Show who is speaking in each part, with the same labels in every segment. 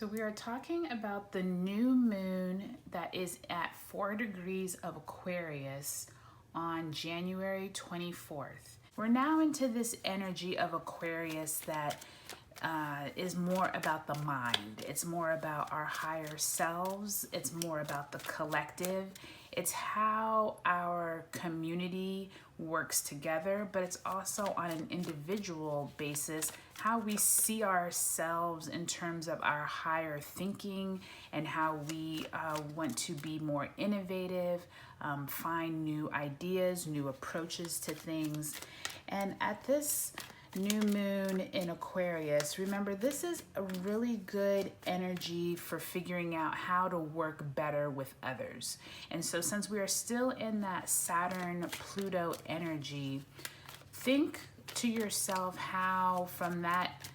Speaker 1: So we are talking about the new moon that is at 4 degrees of Aquarius on January 24th. We're now into this energy of Aquarius that is more about the mind. It's more about our higher selves. It's more about the collective. It's how our community works together, but it's also on an individual basis, how we see ourselves in terms of our higher thinking and how we want to be more innovative, find new ideas, new approaches to things. And at this new moon in Aquarius, remember, this is a really good energy for figuring out how to work better with others. And so since we are still in that Saturn-Pluto energy, think to yourself how from that,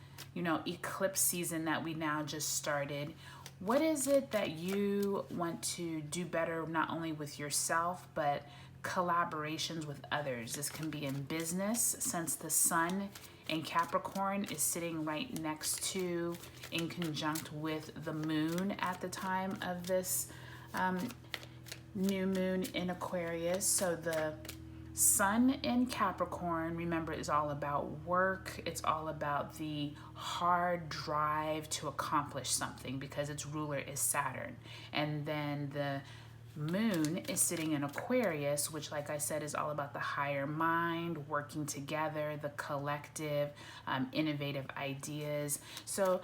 Speaker 1: eclipse season that we now just started, what is it that you want to do better, not only with yourself, but collaborations with others? This can be in business, since the sun in Capricorn is sitting right next to, in conjunct with the moon at the time of this new moon in Aquarius. So the sun in Capricorn, remember, is all about work. It's all about the hard drive to accomplish something because its ruler is Saturn. And then the moon is sitting in Aquarius, which, like I said, is all about the higher mind, working together, the collective, innovative ideas. So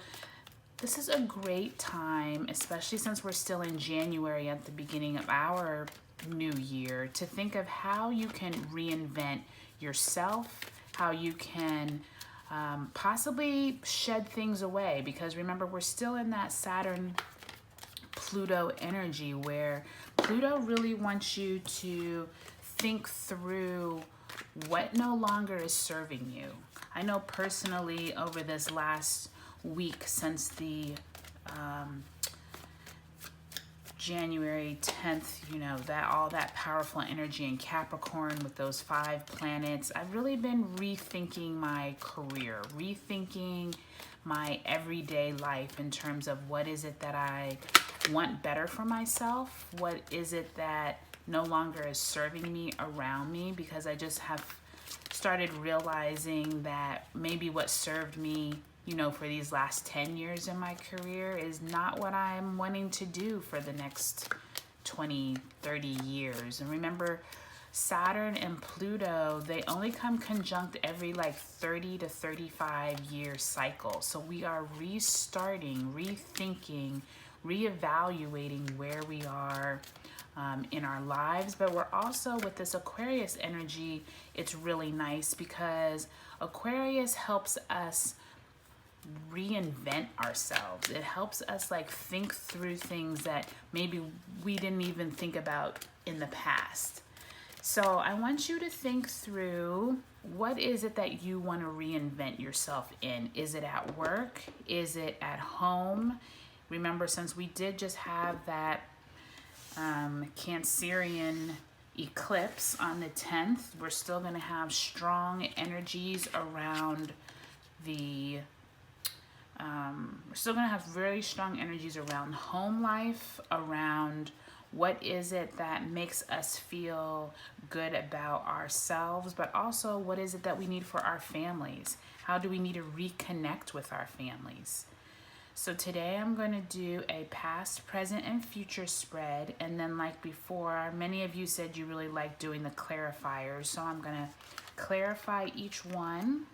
Speaker 1: this is a great time, especially since we're still in January at the beginning of our new year, to think of how you can reinvent yourself, how you can possibly shed things away, because remember, we're still in that Saturn Pluto energy where Pluto really wants you to think through what no longer is serving you. I know personally over this last week, since the January 10th, that all that powerful energy in Capricorn with those 5 planets, I've really been rethinking my career, rethinking my everyday life in terms of what is it that I want better for myself, what is it that no longer is serving me around me, because I just have started realizing that maybe what served me for these last 10 years in my career is not what I'm wanting to do for the next 20, 30 years. And remember, Saturn and Pluto, they only come conjunct every 30 to 35 year cycle. So we are restarting, rethinking, reevaluating where we are in our lives. But we're also, with this Aquarius energy, it's really nice because Aquarius helps us reinvent ourselves. It helps us think through things that maybe we didn't even think about in the past. So I want you to think through, what is it that you want to reinvent yourself in? Is it at work? Is it at home? Remember, since we did just have that Cancerian eclipse on the 10th, we're still going to have strong energies around the we're still going to have very strong energies around home life, around what is it that makes us feel good about ourselves, but also what is it that we need for our families? How do we need to reconnect with our families? So today I'm going to do a past, present, and future spread. And then, like before, many of you said you really like doing the clarifiers. So I'm going to clarify each one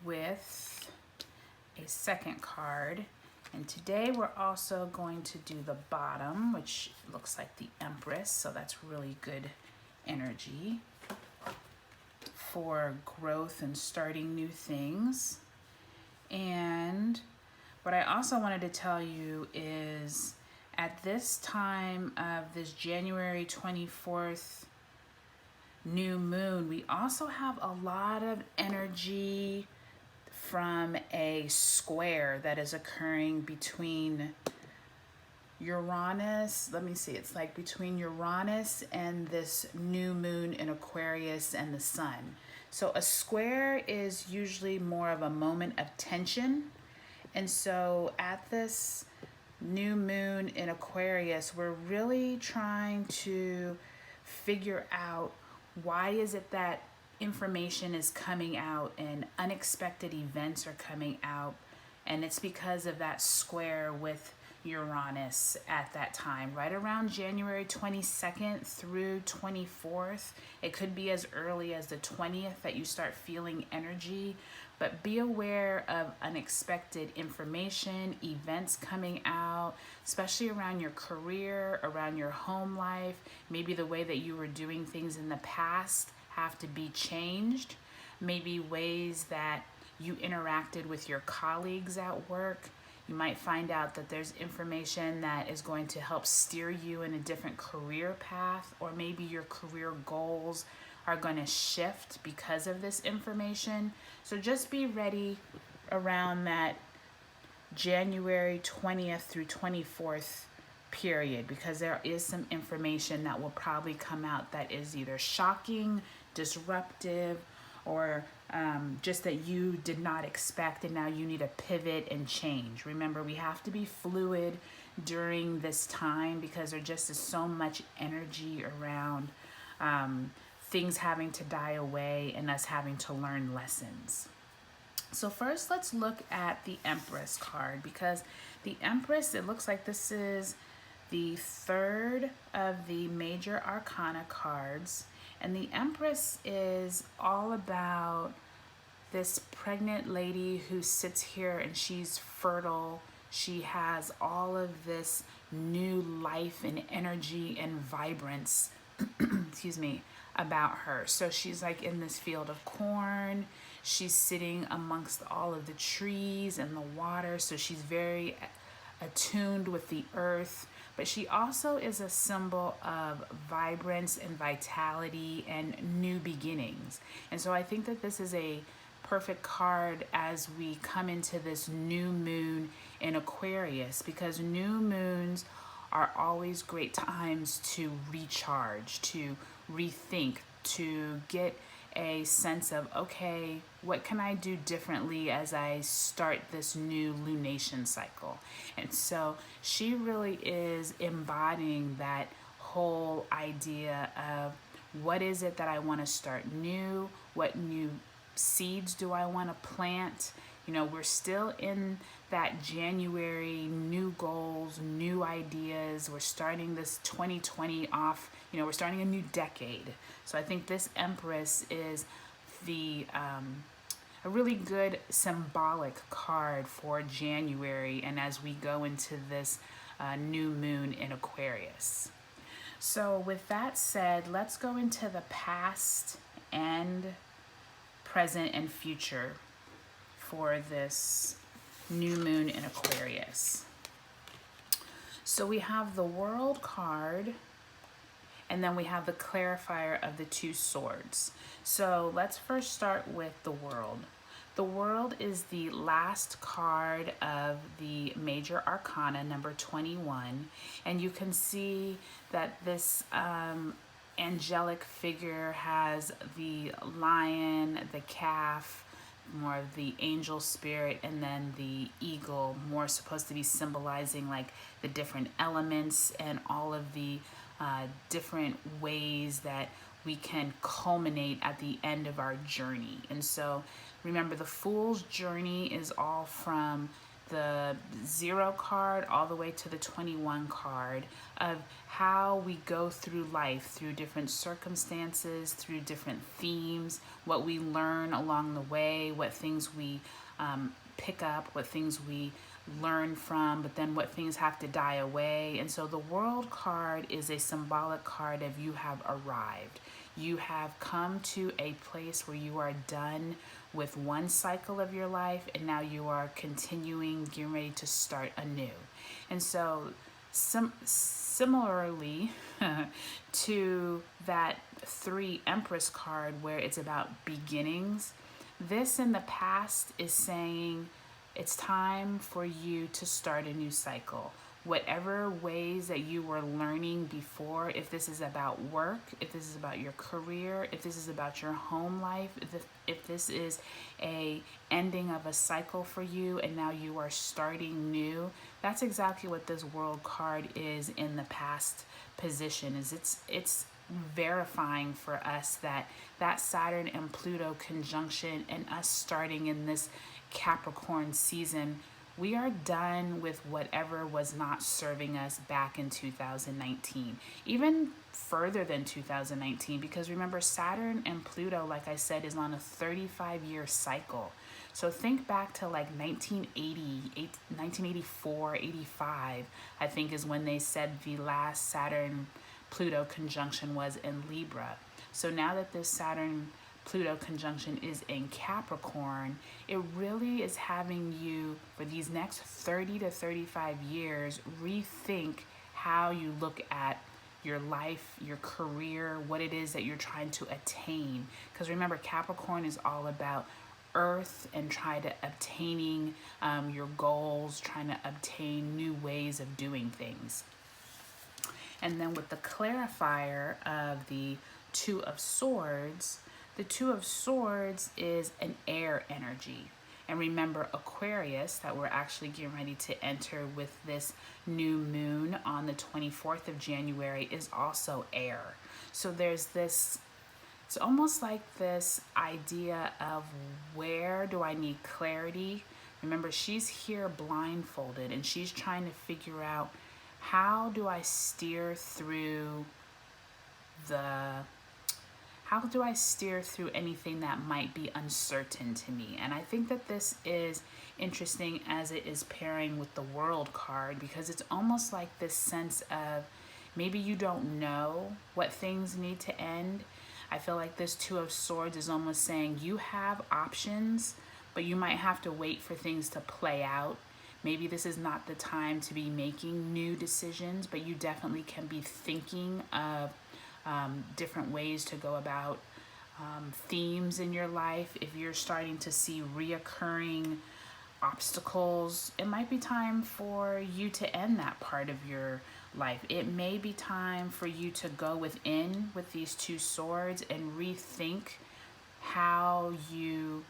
Speaker 1: with a second card. And today we're also going to do the bottom, which looks like the Empress. So that's really good energy for growth and starting new things. And what I also wanted to tell you is, at this time of this January 24th new moon, we also have a lot of energy from a square that is occurring between Uranus. Let me see, it's between Uranus and this new moon in Aquarius and the sun. So a square is usually more of a moment of tension And so at this new moon in Aquarius, we're really trying to figure out why is it that information is coming out and unexpected events are coming out. And it's because of that square with Uranus at that time, right around January 22nd through 24th. It could be as early as the 20th that you start feeling energy, but be aware of unexpected information, events coming out, especially around your career, around your home life. Maybe the way that you were doing things in the past have to be changed. Maybe ways that you interacted with your colleagues at work. You might find out that there's information that is going to help steer you in a different career path, or maybe your career goals are going to shift because of this information. So just be ready around that January 20th through 24th period, because there is some information that will probably come out that is either shocking, disruptive, or just that you did not expect, and now you need to pivot and change. Remember, we have to be fluid during this time because there just is so much energy around things having to die away and us having to learn lessons. So first, let's look at the Empress card, because the Empress, it looks like this is the third of the major arcana cards. And the Empress is all about this pregnant lady who sits here and she's fertile. She has all of this new life and energy and vibrance, excuse me, about her. So she's like in this field of corn. She's sitting amongst all of the trees and the water. So she's very attuned with the earth. But she also is a symbol of vibrance and vitality and new beginnings. And so I think that this is a perfect card as we come into this new moon in Aquarius, because new moons are always great times to recharge, to rethink, to get a sense of, okay, what can I do differently as I start this new lunation cycle? And so she really is embodying that whole idea of what is it that I want to start new? What new seeds do I want to plant? You know, we're still in that January, new goals, new ideas. We're starting this 2020 off, you know, we're starting a new decade. So I think this Empress is the a really good symbolic card for January and as we go into this new moon in Aquarius. So with that said, let's go into the past and present and future for this new moon in Aquarius. So we have the World card, and then we have the clarifier of the Two Swords. So let's first start with the World. The World is the last card of the major arcana, number 21. And you can see that this angelic figure has the lion, the calf, more of the angel spirit, and then the eagle, more supposed to be symbolizing like the different elements and all of the different ways that we can culminate at the end of our journey. And so remember, the Fool's journey is all from the 0 card all the way to the 21 card of how we go through life, through different circumstances, through different themes, what we learn along the way, what things we pick up, what things we learn from, but then what things have to die away. And so the World card is a symbolic card of you have arrived. You have come to a place where you are done with one cycle of your life, and now you are continuing, getting ready to start anew. And so similarly to that 3 Empress card where it's about beginnings, this in the past is saying it's time for you to start a new cycle. whatever ways that you were learning before, if this is about work, if this is about your career, if this is about your home life, if this is a ending of a cycle for you and now you are starting new, that's exactly what this World card is in the past position. Is it's verifying for us that Saturn and Pluto conjunction and us starting in this Capricorn season, we are done with whatever was not serving us back in 2019, even further than 2019, because remember, Saturn and Pluto, like I said, is on a 35-year cycle. So think back to like 1984, 85, I think is when they said the last Saturn Pluto conjunction was in Libra. So now that this Saturn Pluto conjunction is in Capricorn, it really is having you, for these next 30 to 35 years, rethink how you look at your life, your career, what it is that you're trying to attain. Because remember, Capricorn is all about earth and trying to obtaining your goals, trying to obtain new ways of doing things. And then with the clarifier of the Two of Swords, the Two of Swords is an air energy. And remember, Aquarius, that we're actually getting ready to enter with this new moon on the 24th of January, is also air. So there's this, it's almost like this idea of where do I need clarity? Remember, she's here blindfolded and she's trying to figure out, how do I steer through anything that might be uncertain to me? And I think that this is interesting as it is pairing with the World card, because it's almost like this sense of maybe you don't know what things need to end. I feel like this Two of Swords is almost saying you have options, but you might have to wait for things to play out. Maybe this is not the time to be making new decisions, but you definitely can be thinking of different ways to go about themes in your life. If you're starting to see reoccurring obstacles, it might be time for you to end that part of your life. It may be time for you to go within with these Two Swords and rethink how you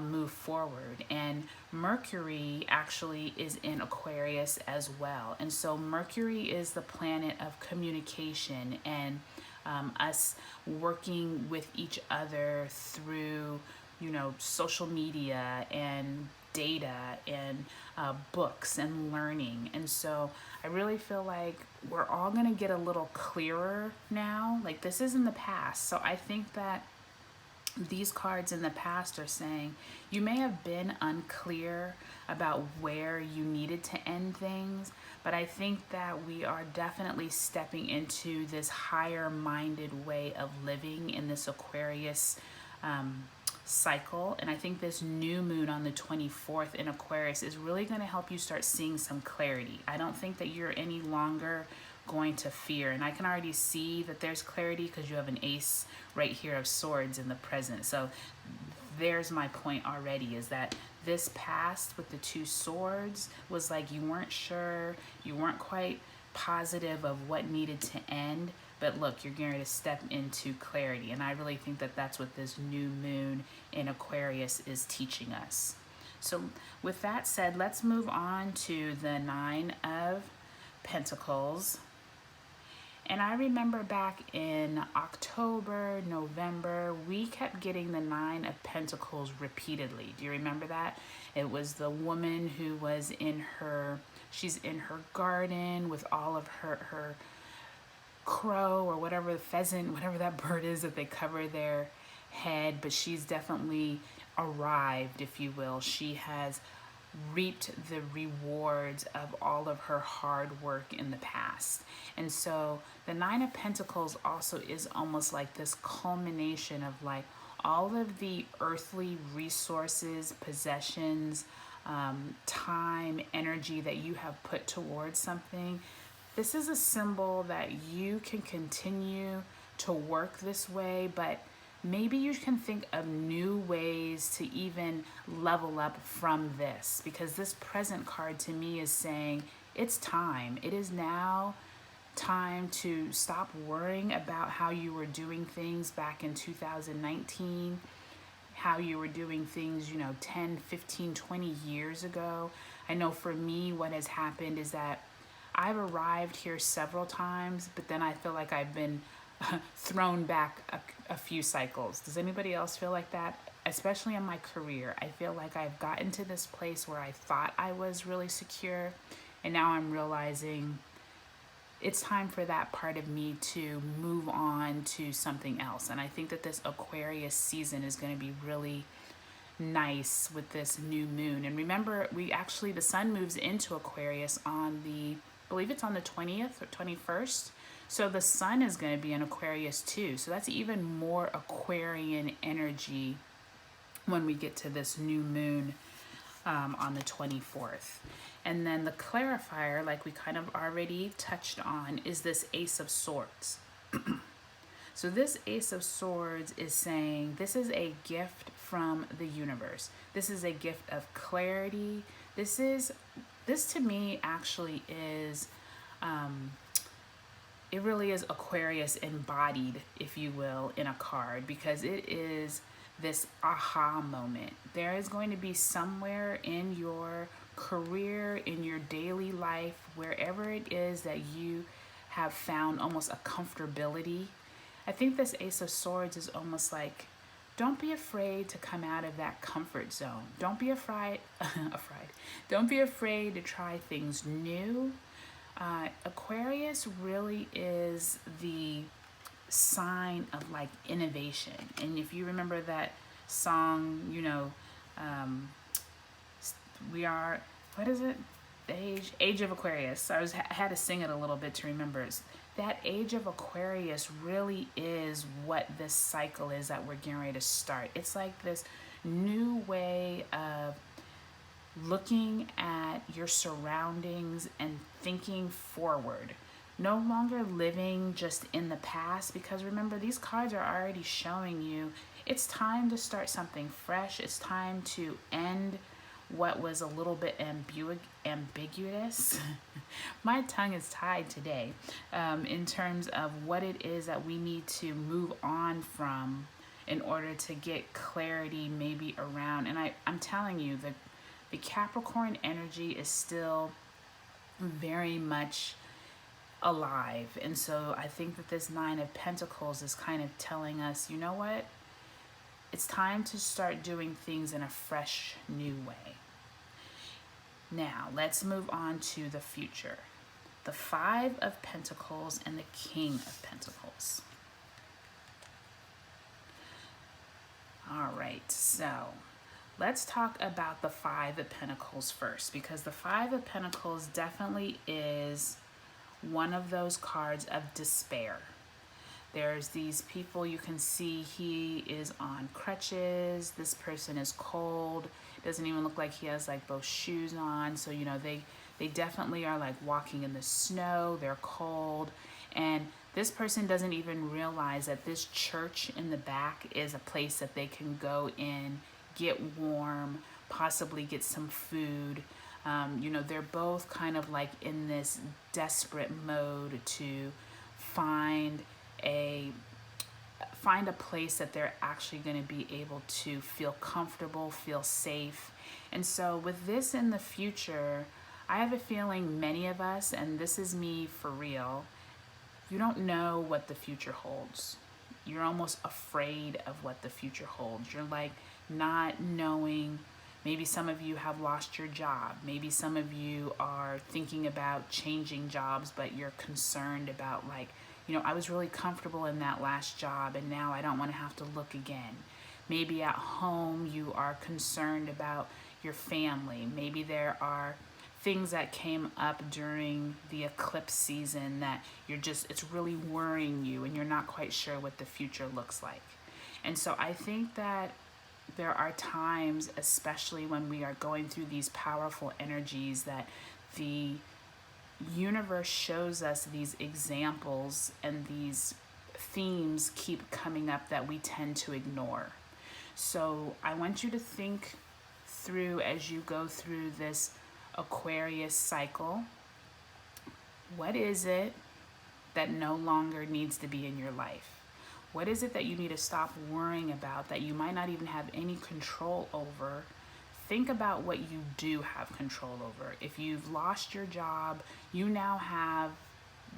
Speaker 1: move forward. And Mercury actually is in Aquarius as well. And so Mercury is the planet of communication and us working with each other through, social media and data and books and learning. And so I really feel like we're all going to get a little clearer now. Like, this is in the past. So I think that these cards in the past are saying you may have been unclear about where you needed to end things, but I think that we are definitely stepping into this higher minded way of living in this Aquarius cycle. And I think this new moon on the 24th in Aquarius is really going to help you start seeing some clarity. I don't think that you're any longer going to fear, and I can already see that there's clarity because you have an ace right here of swords in the present. So there's my point already, is that this past with the Two Swords was like you weren't sure, you weren't quite positive of what needed to end, but look, you're going to step into clarity. And I really think that that's what this new moon in Aquarius is teaching us. So with that said, let's move on to the Nine of Pentacles. And I remember back in October, November, we kept getting the Nine of Pentacles repeatedly. Do you remember that? It was the woman who was she's in her garden with all of her crow or whatever, the pheasant, whatever that bird is that they cover their head, but she's definitely arrived, if you will. She has reaped the rewards of all of her hard work in the past. And so the Nine of Pentacles also is almost like this culmination of like all of the earthly resources, possessions, time, energy that you have put towards something. This is a symbol that you can continue to work this way, but maybe you can think of new ways to even level up from this, because this present card to me is saying it's time. It is now time to stop worrying about how you were doing things back in 2019, how you were doing things, 10, 15, 20 years ago. I know for me, what has happened is that I've arrived here several times, but then I feel like I've been thrown back a few cycles. Does anybody else feel like that? Especially in my career, I feel like I've gotten to this place where I thought I was really secure, and now I'm realizing it's time for that part of me to move on to something else. And I think that this Aquarius season is going to be really nice with this new moon. And remember, the sun moves into Aquarius on I believe it's on the 20th or 21st. So the sun is going to be in Aquarius too. So that's even more Aquarian energy when we get to this new moon on the 24th. And then the clarifier, like we kind of already touched on, is this Ace of Swords. So this Ace of Swords is saying this is a gift from the universe. This is a gift of clarity. This to me actually is, it really is Aquarius embodied, if you will, in a card, because it is this aha moment. There is going to be somewhere in your career, in your daily life, wherever it is that you have found almost a comfortability. I think this Ace of Swords is almost like, don't be afraid to come out of that comfort zone. Don't be afraid, don't be afraid to try things new. Aquarius really is the sign of like innovation. And if you remember that song, we are, what is it? The Age of Aquarius. I had to sing it a little bit to remember. That Age of Aquarius really is what this cycle is that we're getting ready to start. It's like this new way of looking at your surroundings and thinking forward. No longer living just in the past, because remember, these cards are already showing you it's time to start something fresh. It's time to end what was a little bit ambiguous. My tongue is tied today, in terms of what it is that we need to move on from in order to get clarity maybe around. And I'm telling you, the Capricorn energy is still very much alive. And so I think that this Nine of Pentacles is kind of telling us, you know what? It's time to start doing things in a fresh, new way. Now, let's move on to the future. The Five of Pentacles and the King of Pentacles. All right, so let's talk about the Five of Pentacles first, because the Five of Pentacles definitely is one of those cards of despair. There's these people, you can see he is on crutches. This person is cold. Doesn't even look like he has like both shoes on. So, they definitely are like walking in the snow. They're cold. And this person doesn't even realize that this church in the back is a place that they can go in, get warm, possibly get some food. They're both kind of like in this desperate mode to find a place that they're actually going to be able to feel comfortable, feel safe. And so with this in the future, I have a feeling many of us, and this is me for real, you don't know what the future holds. You're almost afraid of what the future holds. You're like not knowing. Maybe some of you have lost your job. Maybe some of you are thinking about changing jobs, but you're concerned about like, I was really comfortable in that last job and now I don't want to have to look again. Maybe at home you are concerned about your family. Maybe there are things that came up during the eclipse season that it's really worrying you and you're not quite sure what the future looks like. And so I think that there are times, especially when we are going through these powerful energies, that the universe shows us these examples and these themes keep coming up that we tend to ignore. So I want you to think through as you go through this Aquarius cycle, What is it that no longer needs to be in your life? What is it that you need to stop worrying about that you might not even have any control over? Think about what you do have control over. If you've lost your job, you now have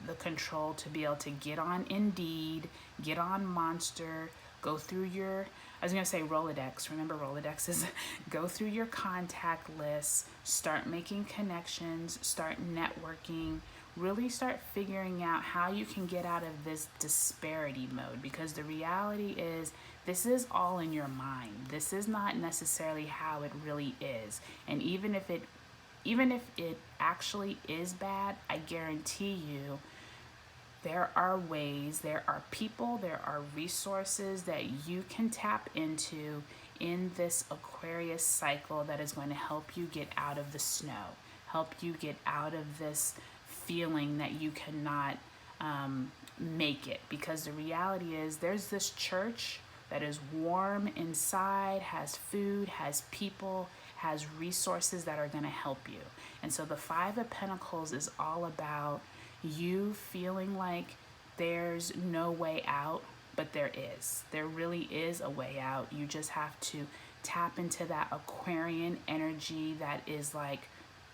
Speaker 1: the control to be able to get on Indeed, get on Monster, go through your, I was going to say Rolodex. Remember Rolodexes? Go through your contact list, start making connections, start networking, really start figuring out how you can get out of this disparity mode, because the reality is this is all in your mind. This is not necessarily how it really is. And even if it actually is bad, I guarantee you there are ways, there are people, there are resources that you can tap into in this Aquarius cycle that is going to help you get out of the snow, help you get out of this feeling that you cannot make it. Because the reality is there's this church that is warm inside, has food, has people, has resources that are going to help you. And so the Five of Pentacles is all about you feeling like there's no way out, but there is. There really is a way out. You just have to tap into that Aquarian energy that is like,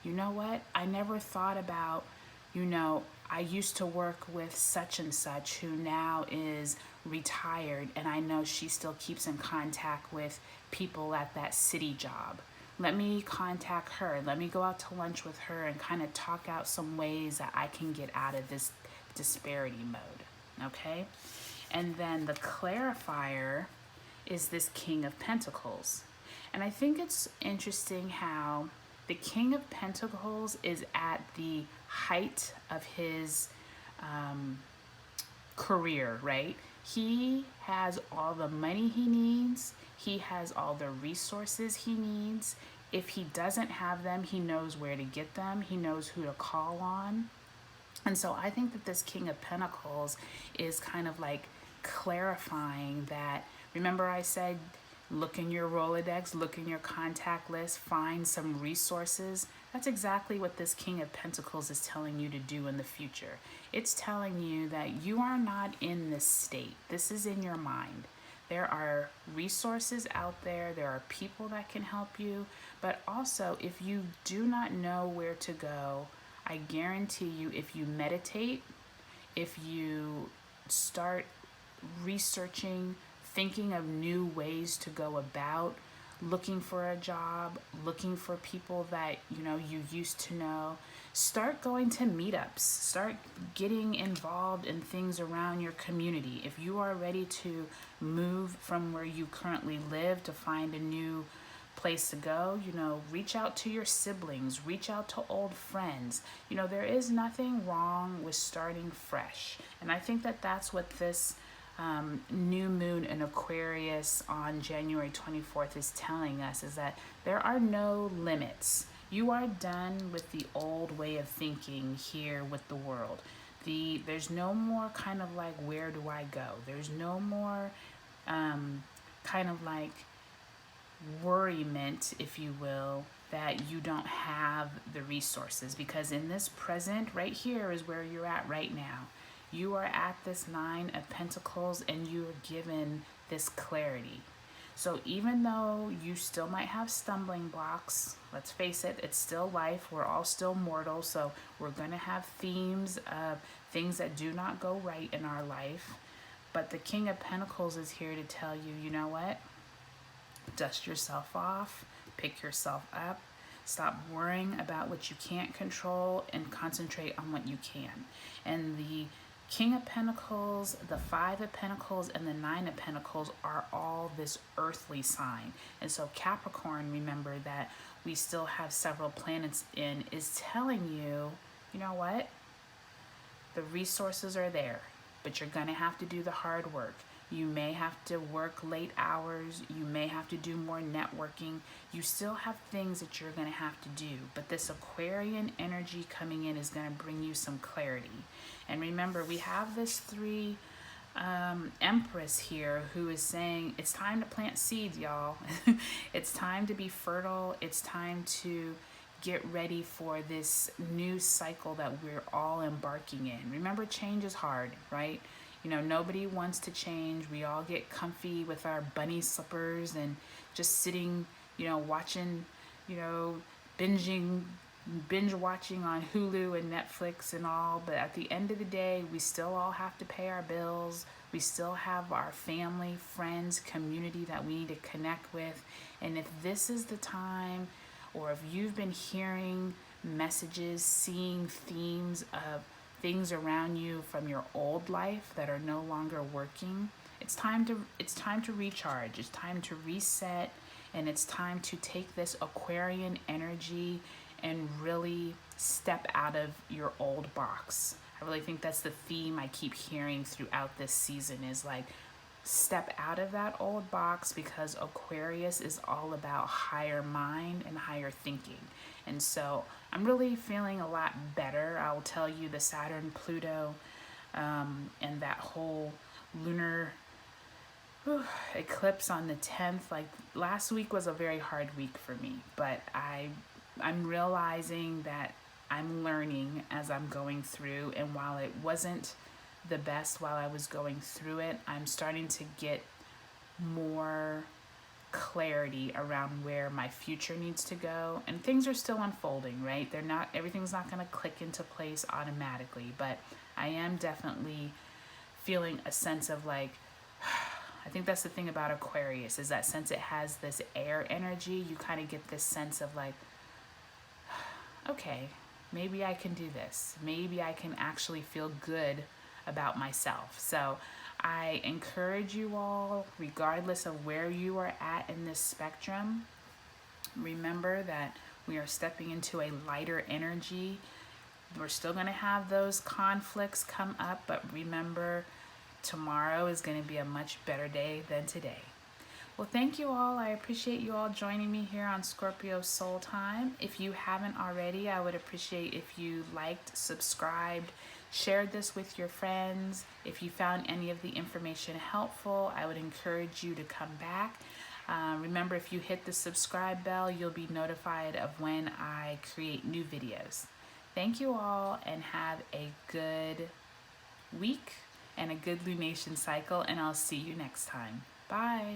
Speaker 1: you know what? I never thought about, I used to work with such and such who now is retired, and I know she still keeps in contact with people at that city job. Let me contact her. Let me go out to lunch with her and kind of talk out some ways that I can get out of this disparity mode, okay? And then the clarifier is this King of Pentacles. And I think it's interesting how the King of Pentacles is at the height of his career, right? He has all the money he needs. He has all the resources he needs. If he doesn't have them, he knows where to get them. He knows who to call on. And so I think that this King of Pentacles is kind of like clarifying that. Remember I said, look in your Rolodex, look in your contact list, find some resources. That's exactly what this King of Pentacles is telling you to do in the future. It's telling you that you are not in this state. This is in your mind. There are resources out there. There are people that can help you. But also, if you do not know where to go, I guarantee you, if you meditate, if you start researching, thinking of new ways to go about looking for a job, looking for people that you used to know, start going to meetups, start getting involved in things around your community. If you are ready to move from where you currently live to find a new place to go, reach out to your siblings, reach out to old friends. There is nothing wrong with starting fresh. And I think that that's what this new moon in Aquarius on January 24th is telling us, is that there are no limits. You are done with the old way of thinking here with the world. There's no more kind of like, where do I go? There's no more kind of like worriment, if you will, that you don't have the resources. Because in this present right here is where you're at right now. You are at this Nine of Pentacles and you are given this clarity. So even though you still might have stumbling blocks, let's face it, it's still life. We're all still mortal. So we're going to have themes of things that do not go right in our life. But the King of Pentacles is here to tell you, you know what? Dust yourself off, pick yourself up, stop worrying about what you can't control and concentrate on what you can. And the King of Pentacles, the Five of Pentacles, and the Nine of Pentacles are all this earthly sign. And so Capricorn, remember that we still have several planets in, is telling you, you know what? The resources are there, but you're going to have to do the hard work. You may have to work late hours. You may have to do more networking. You still have things that you're going to have to do. But this Aquarian energy coming in is going to bring you some clarity. And remember, we have this Empress here who is saying it's time to plant seeds, y'all. It's time to be fertile. It's time to get ready for this new cycle that we're all embarking in. Remember, change is hard, right? You know, nobody wants to change. We all get comfy with our bunny slippers and just sitting, you know, watching, you know, binge watching on Hulu and Netflix and all. But at the end of the day, we still all have to pay our bills. We still have our family, friends, community that we need to connect with. And if this is the time, or if you've been hearing messages, seeing themes of things around you from your old life that are no longer working, it's time to recharge. It's time to reset, and it's time to take this Aquarian energy and really step out of your old box. I really think that's the theme I keep hearing throughout this season, is like, step out of that old box, because Aquarius is all about higher mind and higher thinking. And so I'm really feeling a lot better. I'll tell you, the Saturn, Pluto, and that whole lunar eclipse on the 10th, like last week was a very hard week for me, but I'm realizing that I'm learning as I'm going through, and while it wasn't the best while I was going through it, I'm starting to get more clarity around where my future needs to go. And things are still unfolding, right? Everything's not going to click into place automatically, but I am definitely feeling a sense of like, I think that's the thing about Aquarius, is that since it has this air energy, you kind of get this sense of like, okay, maybe I can do this. Maybe I can actually feel good about myself. So I encourage you all, regardless of where you are at in this spectrum, remember that we are stepping into a lighter energy. We're still going to have those conflicts come up, but remember, tomorrow is going to be a much better day than today. Well, thank you all. I appreciate you all joining me here on Scorpio Soul Time. If you haven't already, I would appreciate if you liked, subscribed, shared this with your friends. If you found any of the information helpful, I would encourage you to come back. Remember, if you hit the subscribe bell, you'll be notified of when I create new videos. Thank you all, and have a good week and a good lunation cycle, and I'll see you next time. Bye.